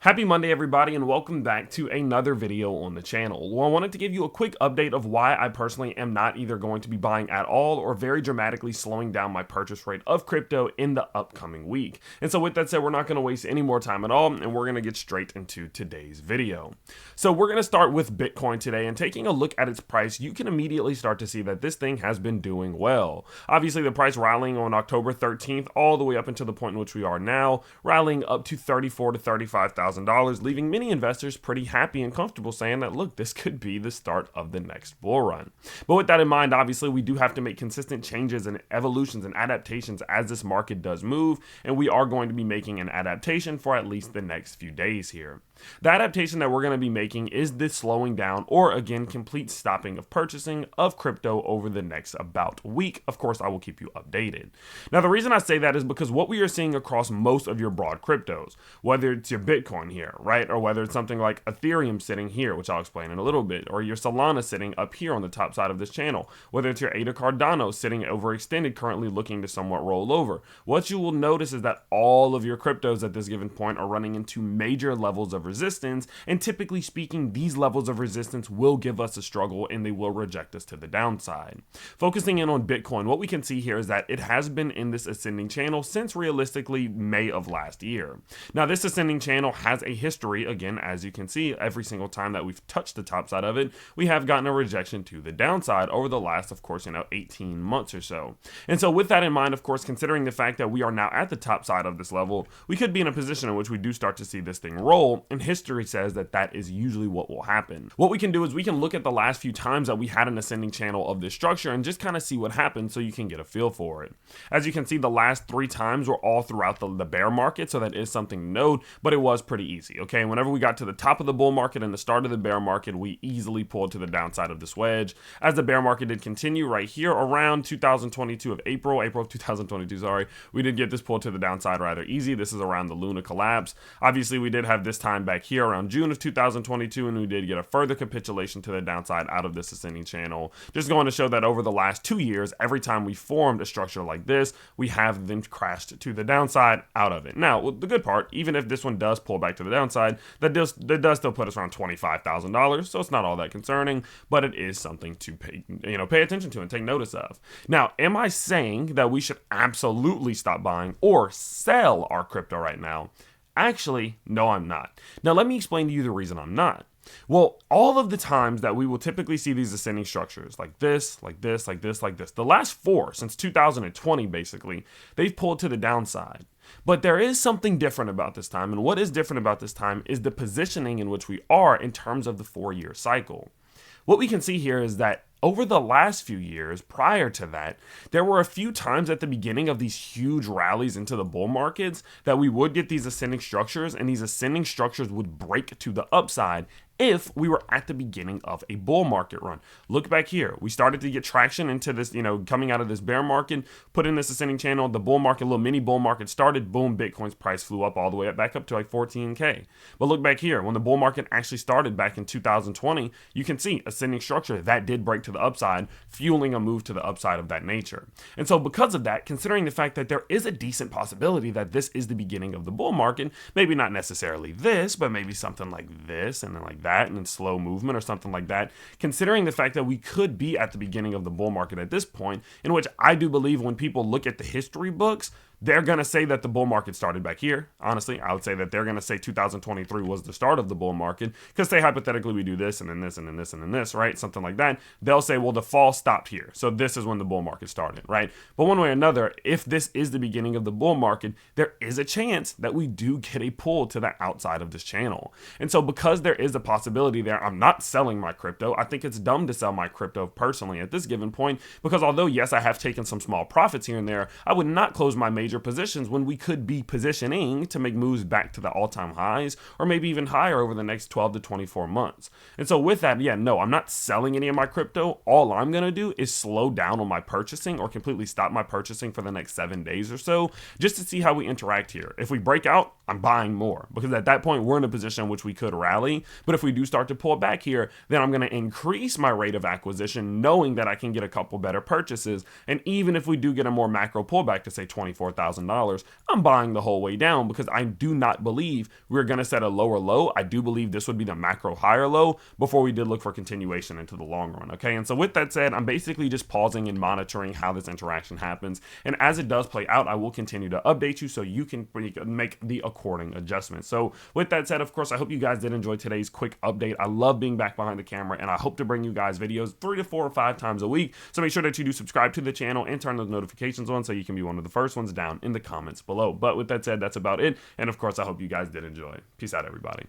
Happy Monday, everybody, and welcome back to another video on the channel. Well, I wanted to give you a quick update of why I personally am not either going to be buying at all or very dramatically slowing down my purchase rate of crypto in the upcoming week. And so with that said, we're not going to waste any more time at all, and we're going to get straight into today's video. So we're going to start with Bitcoin today, and taking a look at its price, you can immediately start to see that this thing has been doing well. Obviously, the price rallying on October 13th all the way up until the point in which we are now, rallying up to $34,000 to $35,000. Leaving many investors pretty happy and comfortable, saying that, look, this could be the start of the next bull run. But with that in mind, obviously, we do have to make consistent changes and evolutions and adaptations as this market does move, and we are going to be making an adaptation for at least the next few days here. The adaptation that we're going to be making is this slowing down or, again, complete stopping of purchasing of crypto over the next about week. Of course, I will keep you updated. Now, the reason I say that is because what we are seeing across most of your broad cryptos, whether it's your Bitcoin here, right, or whether it's something like Ethereum sitting here, which I'll explain in a little bit, or your Solana sitting up here on the top side of this channel, whether it's your ADA Cardano sitting overextended, currently looking to somewhat roll over, what you will notice is that all of your cryptos at this given point are running into major levels of resistance, and typically speaking, these levels of resistance will give us a struggle and they will reject us to the downside. Focusing in on Bitcoin, what we can see here is that it has been in this ascending channel since realistically May of last year. Now, this ascending channel has a history, again, as you can see, every single time that we've touched the top side of it, we have gotten a rejection to the downside over the last, of course, 18 months or so. And so with that in mind, of course, considering the fact that we are now at the top side of this level, we could be in a position in which we do start to see this thing roll, and history says that that is usually what will happen. What we can do is we can look at the last few times that we had an ascending channel of this structure and just kind of see what happened so you can get a feel for it. As you can see, the last 3 times were all throughout the bear market, so that is something to note, but it was pretty easy, okay? Whenever we got to the top of the bull market and the start of the bear market, we easily pulled to the downside of this wedge. As the bear market did continue right here around 2022 of April of 2022, sorry, we did get this pull to the downside rather easy. This is around the Luna collapse. Obviously, we did have this time back here around June of 2022, and we did get a further capitulation to the downside out of this ascending channel. Just going to show that over the last 2 years, every time we formed a structure like this, we have then crashed to the downside out of it. Now, the good part, even if this one does pull back to the downside, that does still put us around $25,000, so it's not all that concerning, but it is something to pay attention to and take notice of. Now, am I saying that we should absolutely stop buying or sell our crypto right now? Actually, no, I'm not. Now, let me explain to you the reason I'm not. Well, all of the times that we will typically see these ascending structures like this, like this, like this, like this, the last 4 since 2020, basically, they've pulled to the downside. But there is something different about this time, and what is different about this time is the positioning in which we are in terms of the 4-year cycle. What we can see here is that over the last few years, prior to that, there were a few times at the beginning of these huge rallies into the bull markets that we would get these ascending structures, and these ascending structures would break to the upside if we were at the beginning of a bull market run. Look back here. We started to get traction into this, coming out of this bear market, put in this ascending channel, the bull market, little mini bull market started, boom, Bitcoin's price flew up all the way back up to like 14K. But look back here, when the bull market actually started back in 2020, you can see ascending structure that did break to the upside, fueling a move to the upside of that nature. And so because of that, considering the fact that there is a decent possibility that this is the beginning of the bull market, maybe not necessarily this, but maybe something like this and then like that, and then slow movement or something like that, considering the fact that we could be at the beginning of the bull market at this point, in which I do believe when people look at the history books, they're going to say that the bull market started back here. Honestly, I would say that they're going to say 2023 was the start of the bull market, because say hypothetically we do this and then this and then this and then this, right? Something like that. They'll say, well, the fall stopped here, so this is when the bull market started, right? But one way or another, if this is the beginning of the bull market, there is a chance that we do get a pull to the outside of this channel. And so because there is a possibility there, I'm not selling my crypto. I think it's dumb to sell my crypto personally at this given point, because although, yes, I have taken some small profits here and there, I would not close my major positions when we could be positioning to make moves back to the all-time highs or maybe even higher over the next 12 to 24 months. And so with that, yeah, no, I'm not selling any of my crypto. All I'm going to do is slow down on my purchasing or completely stop my purchasing for the next 7 days or so, just to see how we interact here. If we break out, I'm buying more, because at that point we're in a position in which we could rally. But if we do start to pull back here, then I'm going to increase my rate of acquisition, knowing that I can get a couple better purchases. And even if we do get a more macro pullback to say 24,000 $5,000, I'm buying the whole way down because I do not believe we're going to set a lower low. I do believe this would be the macro higher low before we did look for continuation into the long run. Okay. And so with that said, I'm basically just pausing and monitoring how this interaction happens. And as it does play out, I will continue to update you so you can make the according adjustments. So with that said, of course, I hope you guys did enjoy today's quick update. I love being back behind the camera, and I hope to bring you guys videos 3 to 4 or 5 times a week. So make sure that you do subscribe to the channel and turn those notifications on so you can be one of the first ones down in the comments below. But with that said, that's about it. And of course, I hope you guys did enjoy. Peace out, everybody.